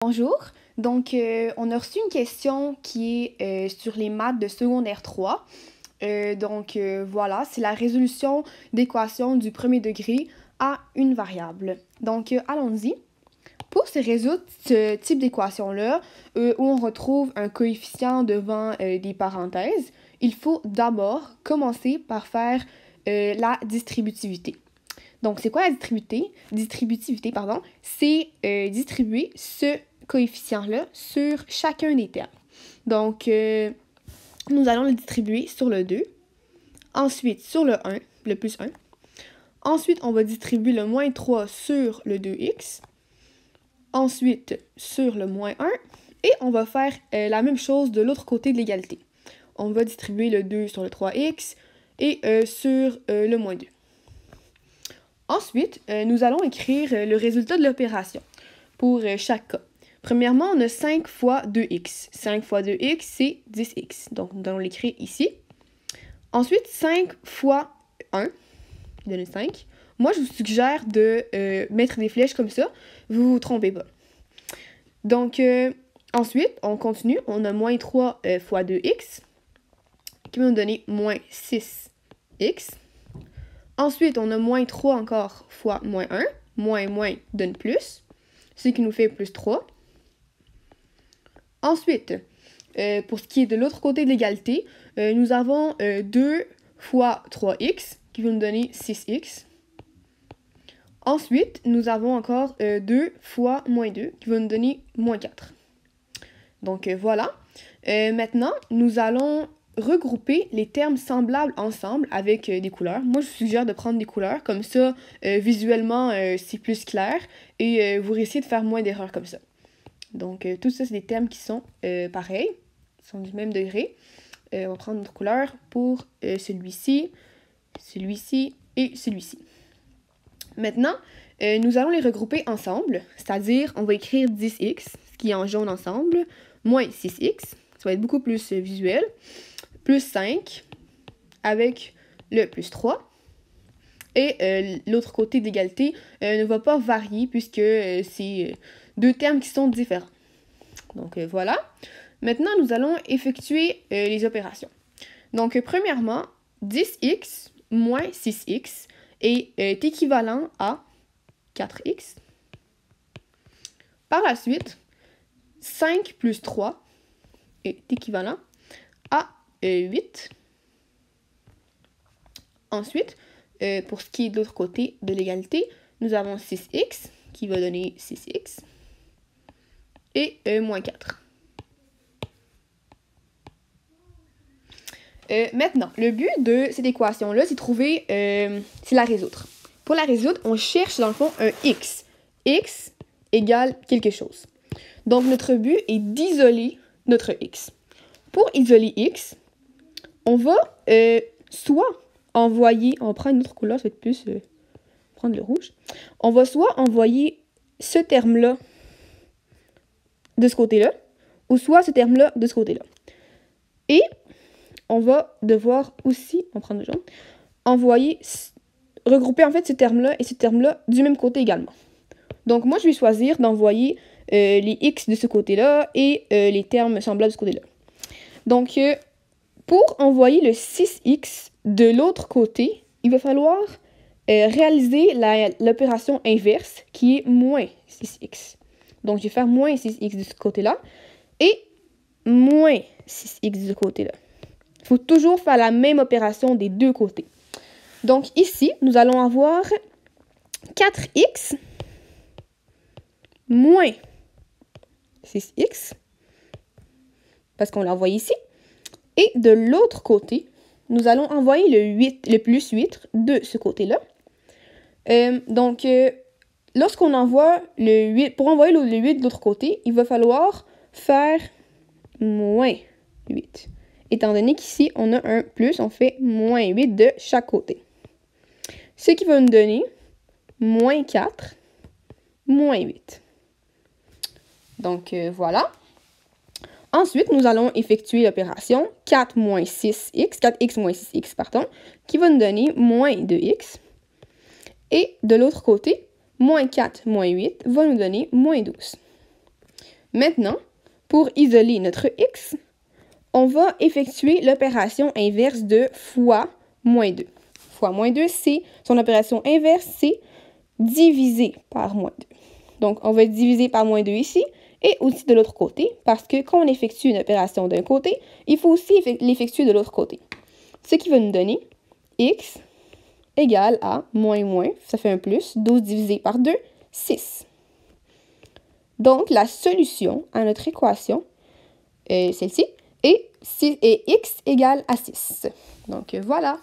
Bonjour, donc on a reçu une question qui est sur les maths de secondaire 3. Voilà, c'est la résolution d'équations du premier degré à une variable. Donc allons-y. Pour se résoudre ce type d'équation-là, où on retrouve un coefficient devant des parenthèses, il faut d'abord commencer par faire la distributivité. Donc, c'est quoi la distributivité, pardon? C'est distribuer ce coefficient-là sur chacun des termes. Donc, nous allons le distribuer sur le 2, ensuite sur le 1, le plus 1. Ensuite, on va distribuer le moins 3 sur le 2x, ensuite sur le moins 1, et on va faire la même chose de l'autre côté de l'égalité. On va distribuer le 2 sur le 3x et sur le moins 2. Ensuite, nous allons écrire le résultat de l'opération pour chaque cas. Premièrement, on a 5 fois 2x. 5 fois 2x, c'est 10x. Donc, nous allons l'écrire ici. Ensuite, 5 fois 1, qui donne 5. Moi, je vous suggère de mettre des flèches comme ça. Vous ne vous trompez pas. Donc, ensuite, on continue. On a moins 3 fois 2x, qui va nous donner moins 6x. Ensuite, on a moins 3 encore fois moins 1. Moins donne plus, ce qui nous fait plus 3. Ensuite, pour ce qui est de l'autre côté de l'égalité, nous avons 2 fois 3x, qui va nous donner 6x. Ensuite, nous avons encore 2 fois moins 2, qui va nous donner moins 4. Donc, voilà. Maintenant, nous allons regrouper les termes semblables ensemble avec des couleurs. Moi, je vous suggère de prendre des couleurs. Comme ça, visuellement, c'est plus clair et vous risquez de faire moins d'erreurs comme ça. Donc, tout ça, c'est des termes qui sont pareils, qui sont du même degré. On va prendre notre couleur pour celui-ci, celui-ci et celui-ci. Maintenant, nous allons les regrouper ensemble, c'est-à-dire, on va écrire 10x, ce qui est en jaune ensemble, moins 6x, ça va être beaucoup plus visuel, plus 5, avec le plus 3. Et l'autre côté d'égalité ne va pas varier puisque c'est deux termes qui sont différents. Donc voilà. Maintenant, nous allons effectuer les opérations. Donc premièrement, 10x moins 6x est équivalent à 4x. Par la suite, 5 plus 3 est équivalent à 8. Ensuite, pour ce qui est de l'autre côté de l'égalité, nous avons 6x qui va donner 6x et moins 4. Maintenant, le but de cette équation-là, c'est la résoudre. Pour la résoudre, on cherche dans le fond un x. X égale quelque chose. Donc, notre but est d'isoler notre x. Pour isoler x, on va soit envoyer, on prend une autre couleur, ça va être plus, prendre le rouge. On va soit envoyer ce terme-là de ce côté-là, ou soit ce terme-là de ce côté-là. Et on va devoir aussi, on prend le jaune, regrouper en fait ce terme-là et ce terme-là du même côté également. Donc moi, je vais choisir d'envoyer les x de ce côté-là et les termes semblables de ce côté-là. Donc, pour envoyer le 6x de l'autre côté, il va falloir réaliser l'opération inverse qui est moins 6x. Donc, je vais faire moins 6x de ce côté-là et moins 6x de ce côté-là. Il faut toujours faire la même opération des deux côtés. Donc, ici, nous allons avoir 4x moins 6x, parce qu'on l'a envoyé ici. Et de l'autre côté, nous allons envoyer le plus 8 de ce côté-là. Lorsqu'on envoie le 8, pour envoyer le 8 de l'autre côté, il va falloir faire moins 8. Étant donné qu'ici, on a un plus, on fait moins 8 de chaque côté. Ce qui va nous donner moins 4, moins 8. Donc, voilà. Ensuite, nous allons effectuer l'opération 4x moins 6x, pardon, qui va nous donner moins 2x. Et de l'autre côté, moins 4 moins 8 va nous donner moins 12. Maintenant, pour isoler notre x, on va effectuer l'opération inverse de fois moins 2. Fois moins 2, c'est son opération inverse, c'est diviser par moins 2. Donc, on va diviser par moins 2 ici et aussi de l'autre côté, parce que quand on effectue une opération d'un côté, il faut aussi l'effectuer de l'autre côté. Ce qui va nous donner x égale à moins, ça fait un plus, 12 divisé par 2, 6. Donc, la solution à notre équation, celle-ci, est x égale à 6. Donc, voilà.